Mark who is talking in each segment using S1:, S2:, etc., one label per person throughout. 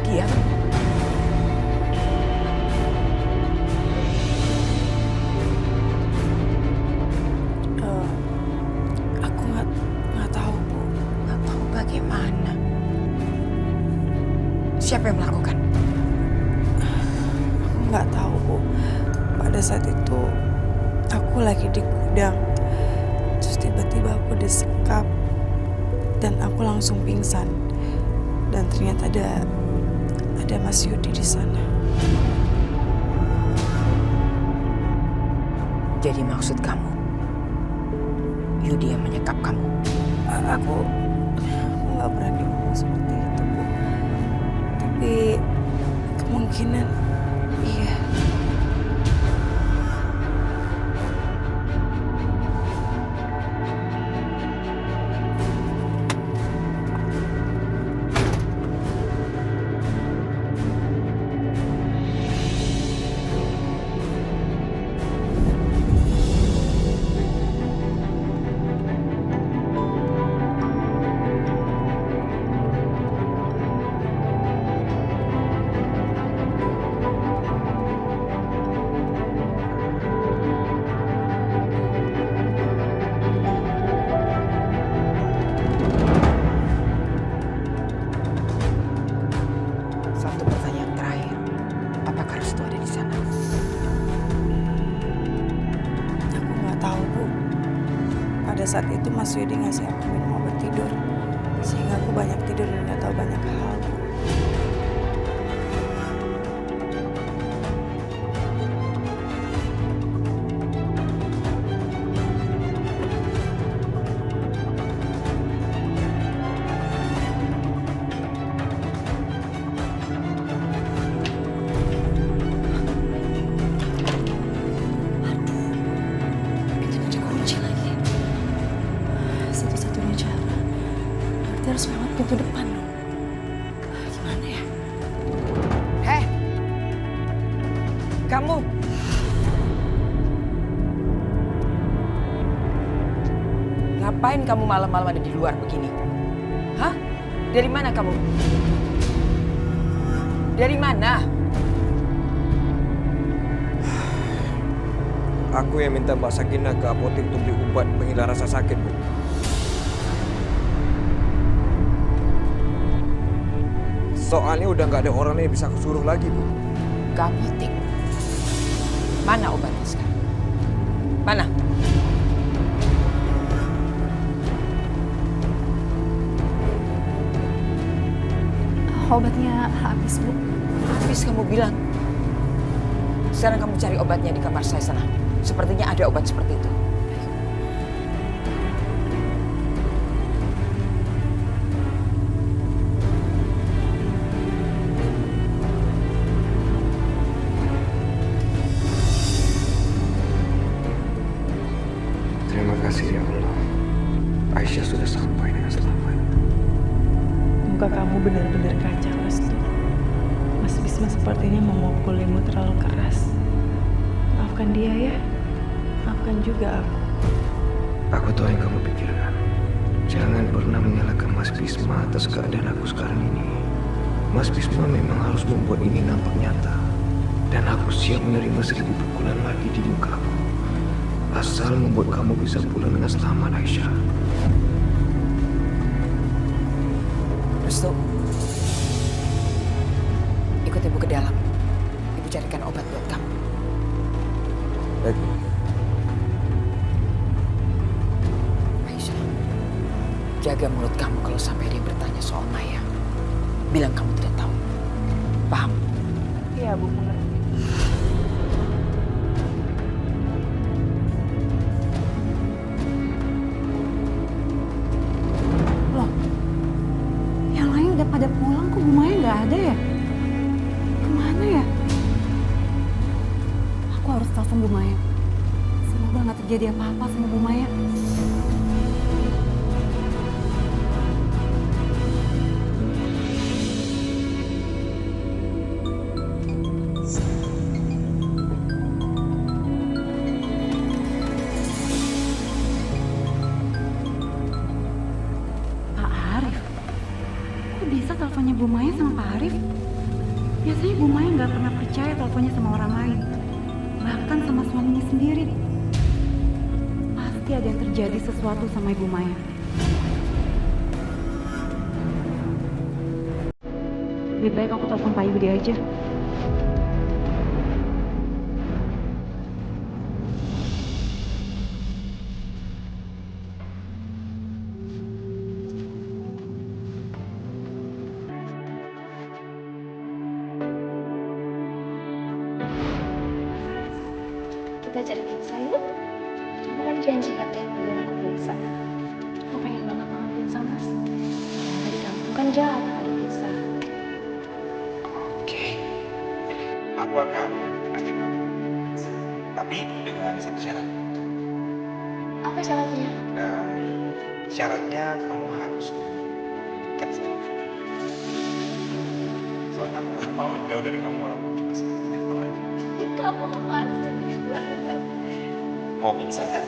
S1: diam?
S2: Aku nggak tahu, Bu.
S1: Nggak tahu bagaimana. Siapa yang melakukan?
S2: Aku nggak tahu, Bu. Pada saat itu aku lagi di gudang. Terus tiba-tiba aku disekap dan aku langsung pingsan. Dan ternyata ada Mas Yudi di sana.
S1: Jadi maksud kamu, Yudi yang menyekap kamu?
S2: Aku nggak berani ngomong seperti itu, Bu. Tapi kemungkinan iya.
S1: Satu pertanyaan terakhir. Apakah Restu ada di sana?
S2: Aku nggak tahu, Bu. Pada saat itu Mas Yudi ngasih aku minum obat tidur. Sehingga aku banyak tidur dan nggak tahu banyak hal, Bu.
S3: Pintunya dikunci lagi. Satu-satunya cara, berarti harus lewat pintu depan dong. Gimana ya?
S1: Heh! Kamu! Ngapain kamu malam-malam ada di luar begini? Hah? Dari mana kamu? Dari mana?
S4: Aku yang minta Mbak Sakinah ke apotek untuk beli obat penghilang rasa sakit, Bu. Soalnya udah nggak ada orang lain yang bisa aku suruh lagi, Bu.
S1: Ke apotek. Mana obatnya sekarang? Mana?
S3: Obatnya habis, Bu.
S1: Habis kamu bilang. Sekarang kamu cari obatnya di kamar saya sana. Sepertinya ada obat seperti itu.
S4: Terima kasih ya Allah. Aisyah sudah sampai dengan selamat.
S2: Muka kamu benar-benar kacau, Restu. Mas Bisma sepertinya memukulimu terlalu keras. Maafkan dia ya. Maafkan juga aku.
S4: Aku tahu yang kamu pikirkan. Jangan pernah menyalahkan Mas Bisma atas keadaan aku sekarang ini. Mas Bisma memang harus membuat ini nampak nyata. Dan aku siap menerima 1000 pukulan lagi di mukaku. Asal membuat kamu bisa pulang dengan selamat, Aisyah.
S1: Restu, ikut ibu ke dalam. Ibu carikan obat buat kamu.
S4: Baik, Bu.
S1: Aisyah, jaga mulut kamu kalau sampai dia bertanya soal Maya. Bilang kamu tidak tahu. Paham?
S2: Iya, Bu, mengerti.
S3: Loh, yang lain udah pada pulang, kok Bu Maya nggak ada ya? Kemana ya? Aku harus telepon Bu Maya. Semoga nggak terjadi apa-apa sama Bu Maya. Pak Arif? Kok bisa teleponnya Bu Maya sama Pak Arif? Biasanya Bu Maya nggak pernah percaya teleponnya sama orang lain. Bahkan sama suaminya sendiri. Pasti ada yang terjadi sesuatu sama Ibu Maya. Lebih baik aku telepon Pak Yudi aja.
S5: Kita cari pizza yuk. Kamu kan janji katanya mau aku pizza. Aku pengen banget makan pizza, Mas. Tadi kampung kan jarang ada pizza.
S6: Oke, aku akan ajak kamu. Tapi dengan satu syarat.
S5: Apa syaratnya?
S6: Syaratnya kamu harus cancel. Soalnya aku gak mau jauh dari kamu walaupun cuma semenit aja.
S5: Kamu tuh pasti banget.
S6: Mau pizza kan?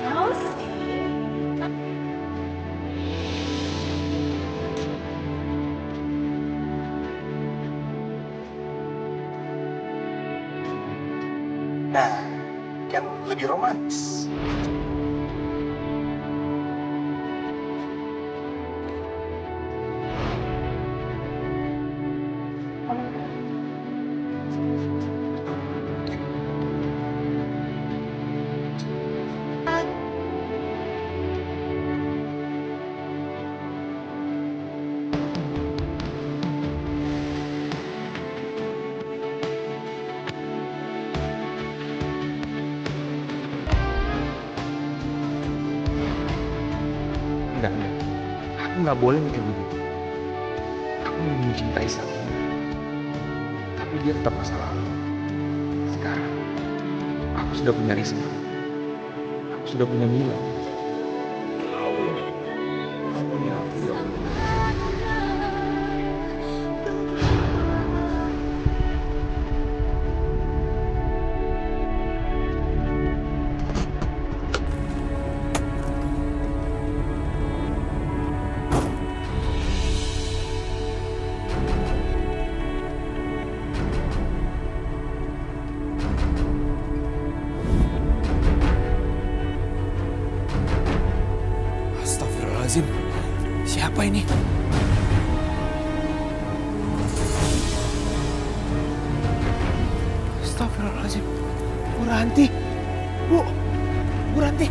S5: Mau sih.
S6: Nah, kan lebih romantis. Enggak. Aku nggak boleh mikir begitu. Aku mencintai Sakina. Tapi dia tetap masa lalu. Sekarang, aku sudah punya Risma. Aku sudah punya Mila. Aku punya aku, ya Allah.
S4: Astagfirullahaladzim. Siapa ini? Astagfirullahaladzim. Bu Ranti. Bu Ranti.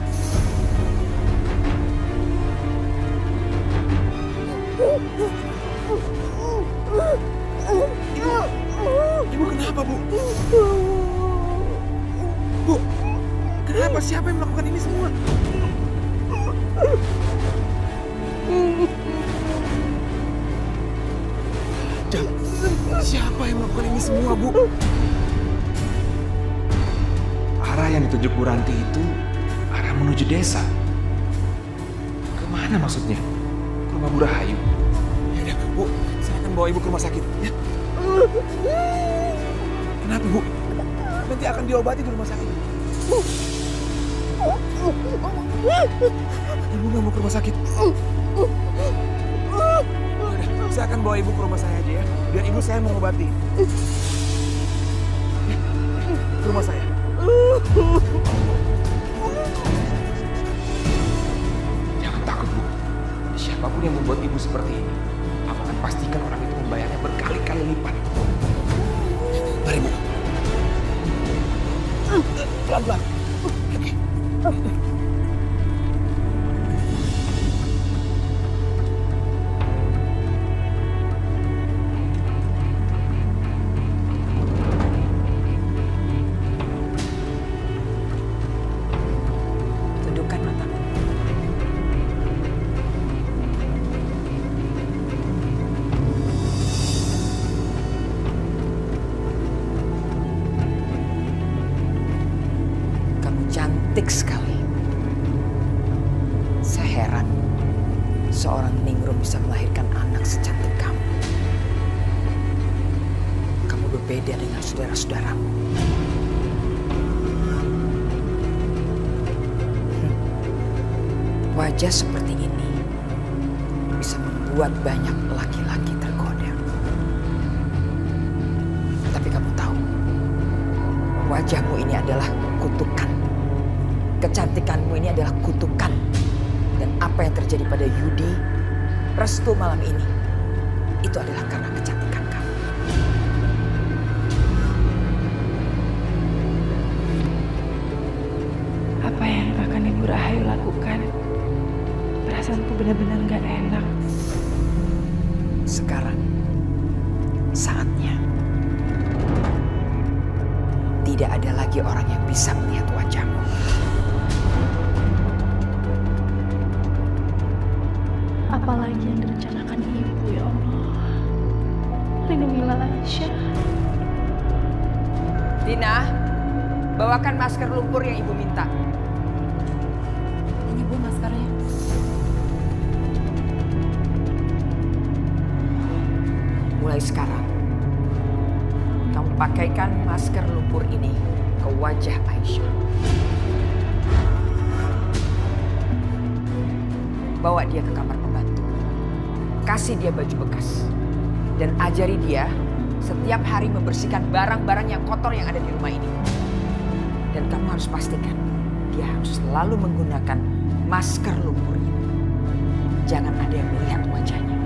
S4: Ibu kenapa, Bu? Bu, kenapa? Siapa yang melakukan ini semua? Dan siapa yang melakukan ini semua, Bu? Arah yang ditunjuk Bu Ranti itu arah menuju desa. Kemana maksudnya? Ke rumah Bu Rahayu. Ya udah, Bu, saya akan bawa Ibu ke rumah sakit. Ya. Kenapa, Bu? Nanti akan diobati di rumah sakit. Ibu nggak mau ke rumah sakit. Yaudah, saya akan bawa Ibu ke rumah saya aja ya. Biar Ibu saya mengobati. Ya, ke rumah saya. Jangan takut, Bu. Siapapun yang membuat Ibu seperti ini, aku akan pastikan orang itu membayarnya berkali-kali lipat. Mari, Bu. Pelan-pelan.
S1: Tundukkan matamu. Kamu cantik sekali. Saya heran seorang Ningrum bisa melahirkan anak secantik kamu. Kamu berbeda dengan saudara-saudaramu. Wajah seperti ini bisa membuat banyak laki-laki tergoda. Wajahmu ini adalah kutukan. Kecantikanmu ini adalah kutukan. Dan apa yang terjadi pada Yudi, Restu malam ini, itu adalah karena kecantikan kamu.
S2: Apa yang akan Ibu Rahayu lakukan? Perasaanku benar-benar gak enak.
S1: Sekarang, saatnya. Tidak ada lagi orang yang bisa melihat wajahmu.
S5: Apalagi yang direncanakan ibu, ya Allah. Lindungilah Aisyah.
S1: Dina, bawakan masker lumpur yang ibu minta.
S3: Ini Bu maskernya.
S1: Mulai sekarang, kamu pakaikan masker lumpur ini ke wajah Aisyah. Bawa dia ke kamar pembantu. Kasih dia baju bekas. Dan ajari dia setiap hari membersihkan barang-barang yang kotor yang ada di rumah ini. Dan kamu harus pastikan dia harus selalu menggunakan masker lumpur ini. Jangan ada yang melihat wajahnya.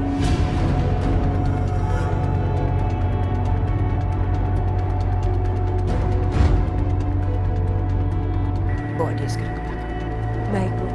S1: Bawa dia sekarang ke belakang.
S2: Baik, Bu.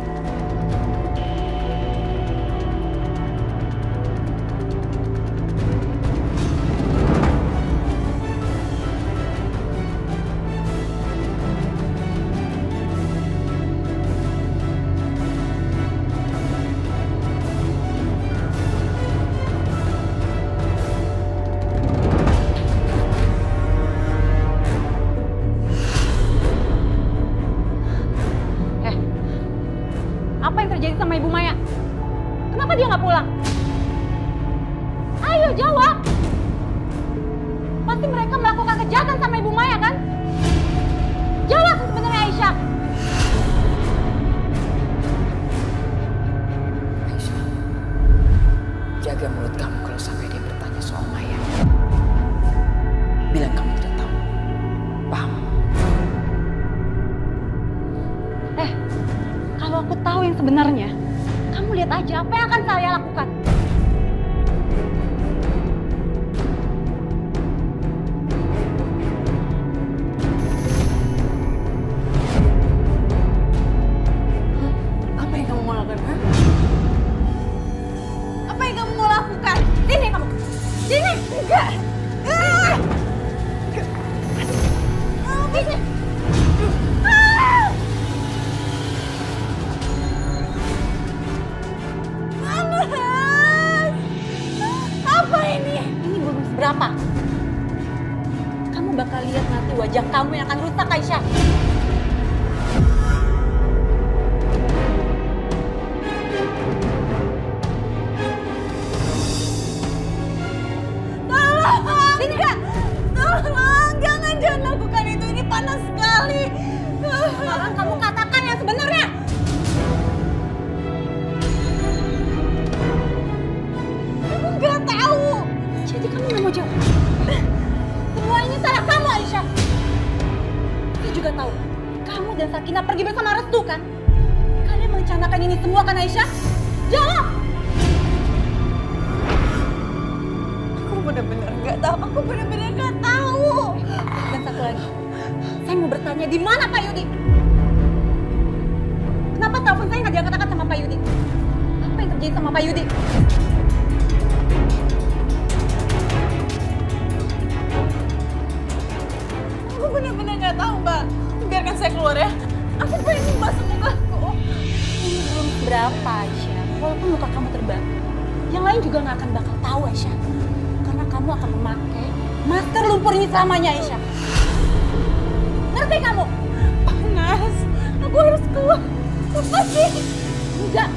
S3: Apa yang terjadi sama Ibu Maya? Kenapa dia nggak pulang? Ayo jawab. Pasti mereka melakukan kejahatan sama Ibu Maya kan? Jawab sebenarnya Aisyah.
S1: Aisyah, jaga mulut kamu kalau sampai dia bertanya soal Maya. Bilang kamu tidak tahu. Paham?
S3: Kalau aku tahu yang sebenarnya, kamu lihat aja apa yang akan saya lakukan.
S2: Apa yang kamu mau lakukan? Ha?
S3: Apa yang kamu mau lakukan? Sini kamu. Sini. Enggak. Sini. Apa ini? Ini belum seberapa. Kamu bakal lihat nanti wajah kamu yang akan rusak, Aisyah. Tolong! Sini, Kak! Tolong! Jangan lakukan itu. Ini panas sekali. Sekarang kamu katakan yang sebenarnya. Aku nggak tahu. Jadi kamu nggak mau jawab? Semua ini salah kamu, Aisyah. Saya juga tahu. Kamu dan Sakinah pergi bersama Restu kan? Kalian merencanakan ini semua kan, Aisyah? Jawab!
S2: Aku benar-benar nggak tahu. Aku benar-benar nggak tahu.
S3: Dan satu lagi, saya mau bertanya di mana Pak Yudi? Kenapa telepon saya nggak diangkat-angkat sama Pak Yudi? Apa yang terjadi sama Pak Yudi?
S2: Aku benar-benar nggak tahu, Mbak. Biarkan saya keluar ya. Aku pengen membasuh mukaku.
S3: Ini belum seberapa, Aisyah. Walaupun luka kamu terbakar, yang lain juga nggak akan bakal tahu, Aisyah. Karena kamu akan memakai masker lumpur ini selamanya, Aisyah. Ngerti kamu?
S2: Panas. Aku harus keluar. Lepas sih.
S3: Enggak,